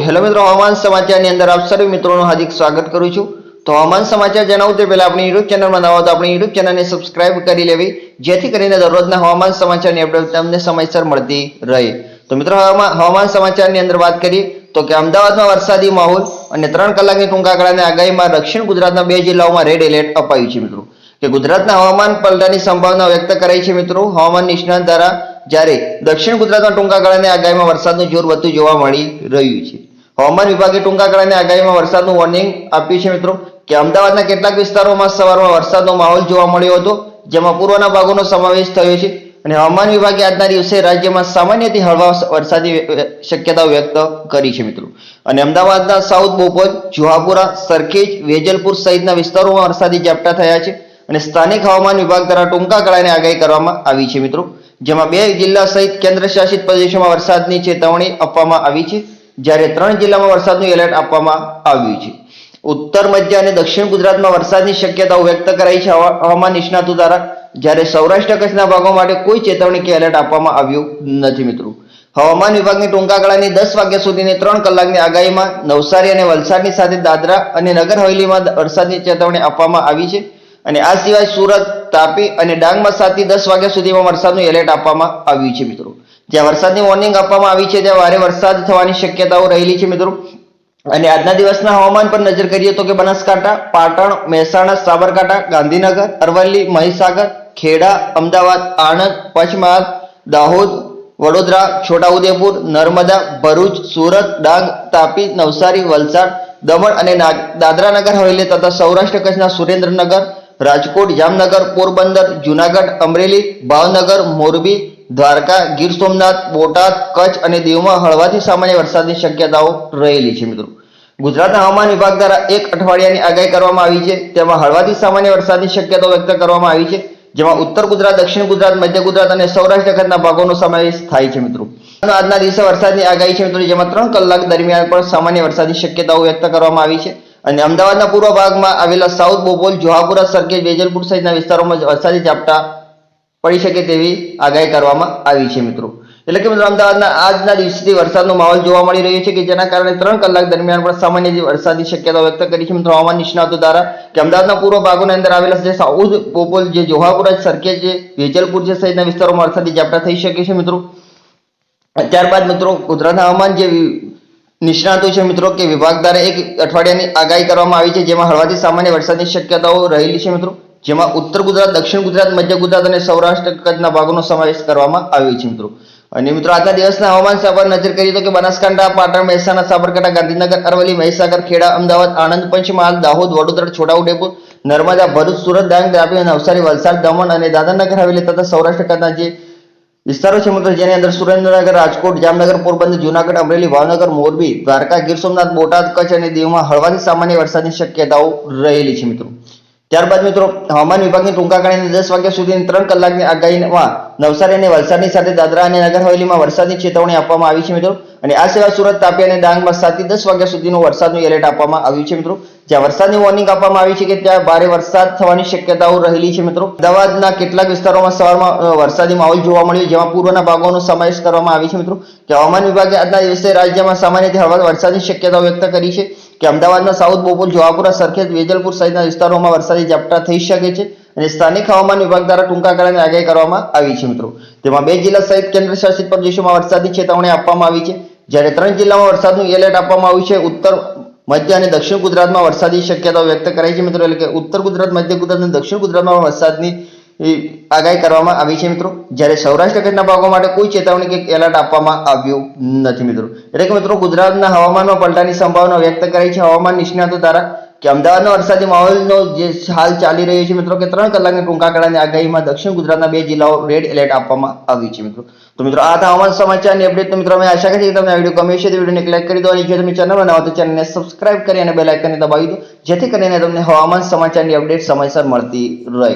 Hello મિત્રો, હવામાન સમાચારની અંદર આપ સર્વ મિત્રોનું હાર્દિક સ્વાગત કરું છું। તો હવામાન સમાચાર જણાવું તે પહેલા આપણી યુટ્યુબ ચેનલમાં નવા તો આપણી યુટ્યુબ ચેનલને સબસ્ક્રાઇબ કરી લેવી, જેથી કરીને દરરોજના હવામાન સમાચારની અપડેટ તમને સમયસર મળતી રહે। તો મિત્રો, હવામાન સમાચારની અંદર વાત કરીએ તો કે અમદાવાદમાં વરસાદી માહોલ અને 3 કલાકની ટૂંકા ગાળાની આગાહીમાં દક્ષિણ ગુજરાતના 2 જિલ્લાઓમાં રેડ એલર્ટ અપાયું છે। મિત્રો કે ગુજરાતના હવામાન પલટાની સંભાવના વ્યક્ત કરાઈ છે। મિત્રો, હવામાન નિષ્ણાત દ્વારા જ્યારે દક્ષિણ ગુજરાતમાં ટૂંકા ગાળાની આગાહીમાં વરસાદનું જોર વધતું જોવા મળી રહ્યું છે। હવામાન વિભાગે ટૂંકા ગાળાની આગાહીમાં વરસાદનું વોર્નિંગ આપ્યું છે। મિત્રો કે અમદાવાદના કેટલાક વિસ્તારોમાં સવારમાં વરસાદનો માહોલ જોવા મળ્યો હતો, જેમાં પૂર્વના ભાગોનો સમાવેશ થયો છે અને હવામાન વિભાગે આજના દિવસે રાજ્યમાં સામાન્યથી હળવા વરસાદની શક્યતાઓ વ્યક્ત કરી છે। મિત્રો અને અમદાવાદના સાઉથ બોપલ, જુહાપુરા, સરખેજ, વેજલપુર સહિતના વિસ્તારોમાં વરસાદી ઝાપટા થયા છે અને સ્થાનિક હવામાન વિભાગ દ્વારા ટૂંકા ગાળાની આગાહી કરવામાં આવી છે। મિત્રો જેમાં 2 જિલ્લા સહિત કેન્દ્ર શાસિત પ્રદેશોમાં વરસાદની ચેતવણી આપવામાં આવી છે, જ્યારે 3 જિલ્લામાં વરસાદનું એલર્ટ આપવામાં આવ્યું છે। ઉત્તર, મધ્ય અને દક્ષિણ ગુજરાતમાં વરસાદની શક્યતાઓ વ્યક્ત કરાઈ છે હવામાન નિષ્ણાતો દ્વારા, જ્યારે સૌરાષ્ટ્ર કચ્છના ભાગો માટે કોઈ ચેતવણી કે એલર્ટ આપવામાં આવ્યું નથી। મિત્રો હવામાન વિભાગની ટૂંકા ગાળાની 10 વાગ્યા સુધીની 3 કલાકની આગાહીમાં નવસારી અને વલસાડની સાથે દાદરા અને નગર હવેલીમાં વરસાદની ચેતવણી આપવામાં આવી છે અને આ સિવાય સુરત, તાપી અને ડાંગમાં 7 થી 10 વાગ્યા સુધીમાં વરસાદનું એલર્ટ આપવામાં આવ્યું છે। મિત્રો જ્યાં વરસાદની વોર્નિંગ આપવામાં આવી છે ત્યાં ભારે વરસાદ થવાની શક્યતાઓ રહેલી છે। મિત્રો અને આજના દિવસના હવામાન પર નજર કરીએ તો કે બનાસકાંઠા, પાટણ, મહેસાણા, સાબરકાંઠા, ગાંધીનગર, અરવલ્લી, મહીસાગર, ખેડા, અમદાવાદ, આણંદ, પંચમહાલ, દાહોદ, વડોદરા, છોટાઉદેપુર, નર્મદા, ભરૂચ, સુરત, ડાંગ, તાપી, નવસારી, વલસાડ, દમણ અને દાદરા નગર હવેલી તથા સૌરાષ્ટ્ર કચ્છના સુરેન્દ્રનગર, રાજકોટ, જામનગર, પોરબંદર, જુનાગઢ, અમરેલી, ભાવનગર, મોરબી, દ્વારકા, ગીર સોમનાથ, બોટાદ, કચ્છ અને દીવમાં હળવાથી સામાન્ય વરસાદની શક્યતાઓ રહેલી છે। મિત્રો ગુજરાતના હવામાન વિભાગ દ્વારા 1 અઠવાડિયાની આગાહી કરવામાં આવી છે, તેમાં હળવાથી સામાન્ય વરસાદની શક્યતાઓ વ્યક્ત કરવામાં આવી છે, જેમાં ઉત્તર ગુજરાત, દક્ષિણ ગુજરાત, મધ્ય ગુજરાત અને સૌરાષ્ટ્ર કચ્છના ભાગોનો સમાવેશ થાય છે। મિત્રો આજના દિવસે વરસાદની આગાહી છે। મિત્રો જેમાં 3 કલાક દરમિયાન પણ સામાન્ય વરસાદની શક્યતાઓ વ્યક્ત કરવામાં આવી છે અને અમદાવાદના પૂર્વ ભાગમાં આવેલા સાઉથ બોપોલ, જોહાપુરા, સરખેજ, વેજલપુર સહિતના વિસ્તારોમાં વરસાદી ઝાપટા પડી શકે તેવી આગાહી કરવામાં આવી છે। મિત્રો એટલે કે મિત્રો અમદાવાદના આજના દિવસથી વરસાદનો માહોલ જોવા મળી રહ્યો છે કે જેના કારણે 3 કલાક દરમિયાન પણ સામાન્ય વરસાદની શક્યતાઓ વ્યક્ત કરી છે। મિત્રો હવામાન નિષ્ણાતો દ્વારા કે અમદાવાદના પૂર્વ ભાગોની અંદર આવેલા જે સાઉથ બોપોલ, જે જોહાપુરા, સરખેજ, જે વેજલપુર છે સહિતના વિસ્તારોમાં વરસાદી ઝાપટા થઈ શકે છે। મિત્રો ત્યારબાદ મિત્રો ગુજરાતના હવામાન જે નિષ્ણાતો છે મિત્રો કે વિભાગ દ્વારા 1 અઠવાડિયાની આગાહી કરવામાં આવી છે, જેમાં હળવાથી સામાન્ય વરસાદની શક્યતાઓ રહેલી છે। મિત્રો જેમાં ઉત્તર ગુજરાત, દક્ષિણ ગુજરાત, મધ્ય ગુજરાત અને સૌરાષ્ટ્ર કચ્છના ભાગોનો સમાવેશ કરવામાં આવ્યો છે। મિત્રો અને મિત્રો આજના દિવસના હવામાન પર નજર કરીએ તો કે બનાસકાંઠા, પાટણ, મહેસાણા, સાબરકાંઠા, ગાંધીનગર, અરવલ્લી, મહીસાગર, ખેડા, અમદાવાદ, આણંદ, પંચમહાલ, દાહોદ, વડોદરા, છોટાઉદેપુર, નર્મદા, ભરૂચ, સુરત, ડાંગ, તાપી, નવસારી, વલસાડ, દમણ અને દાદરાનગર હવેલી તથા સૌરાષ્ટ્ર કચ્છના જે વિસ્તારો છે મિત્રો જેની અંદર સુરેન્દ્રનગર, રાજકોટ, જામનગર, પોરબંદર, જુનાગઢ, અમરેલી, ભાવનગર, મોરબી, દ્વારકા, ગીર સોમનાથ, બોટાદ, કચ્છ અને દીવમાં હળવાથી સામાન્ય વરસાદની શક્યતાઓ રહેલી છે। મિત્રો ત્યારબાદ મિત્રો હવામાન વિભાગની ટૂંકા ગાળાની 10 વાગ્યા સુધીની 3 કલાકની આગાહીમાં નવસારી અને વલસાડની સાથે દાદરા અને નગર હવેલીમાં વરસાદની ચેતવણી આપવામાં આવી છે। મિત્રો અને આ સિવાય સુરત, તાપી અને ડાંગમાં 7 થી 10 વાગ્યા સુધીનું વરસાદનું એલર્ટ આપવામાં આવ્યું છે। મિત્રો જ્યાં વરસાદની વોર્નિંગ આપવામાં આવી છે કે ત્યાં ભારે વરસાદ થવાની શક્યતાઓ રહેલી છે। મિત્રો અમદાવાદના કેટલાક વિસ્તારોમાં સવારમાં વરસાદી માહોલ જોવા મળ્યો, જેમાં પૂર્વના ભાગોનો સમાવેશ કરવામાં આવી છે। મિત્રો કે હવામાન વિભાગે આજના દિવસે રાજ્યમાં સામાન્યથી હળવા વરસાદની શક્યતાઓ વ્યક્ત કરી છે કે અમદાવાદના સાઉથ બોપોલ, જોહાપુરા, સરખેજ, વેજલપુર સહિતના વિસ્તારોમાં વરસાદી ઝાપટા થઈ શકે છે અને સ્થાનિક હવામાન વિભાગ દ્વારા ટૂંકા ગાળાની આગાહી કરવામાં આવી છે। મિત્રો તેમાં 2 જિલ્લા સહિત કેન્દ્ર શાસિત પ્રદેશોમાં વરસાદની ચેતવણી આપવામાં આવી છે, જ્યારે 3 જિલ્લામાં વરસાદનું એલર્ટ આપવામાં આવ્યું છે। ઉત્તર, મધ્ય અને દક્ષિણ ગુજરાતમાં વરસાદી શક્યતાઓ વ્યક્ત કરાઈ છે। મિત્રો એટલે કે ઉત્તર ગુજરાત, મધ્ય ગુજરાત અને દક્ષિણ ગુજરાતમાં વરસાદની આગાહી કરવામાં આવી છે। મિત્રો જ્યારે સૌરાષ્ટ્ર કચ્છના ભાગો માટે કોઈ ચેતવણી કે એલર્ટ આપવામાં આવ્યું નથી। મિત્રો એટલે કે મિત્રો ગુજરાતના હવામાનમાં પલટાની સંભાવના વ્યક્ત કરાઈ છે હવામાન નિષ્ણાતો દ્વારા કે અમદાવાદનો વરસાદી માહોલનો જે હાલ ચાલી રહ્યો છે મિત્રો કે 3 કલાકની ટૂંકા ગાળાની આગાહીમાં દક્ષિણ ગુજરાતના 2 જિલ્લાઓ રેડ એલર્ટ આપવામાં આવ્યું છે। મિત્રો તો મિત્રો આ હતા હવામાન સમાચારની અપડેટ। તો મિત્રો અમે આશા કરીએ કે તમને આ વિડીયો ગમે છે તો વિડીયોને લાઈક કરી દો અને જો તમે ચેનલમાં નવા તો ચેનલને સબસ્ક્રાઇબ કરી અને બેલ આઇકનને દબાવી દો, જેથી કરીને તમને હવામાન સમાચારની અપડેટ સમયસર મળતી રહે।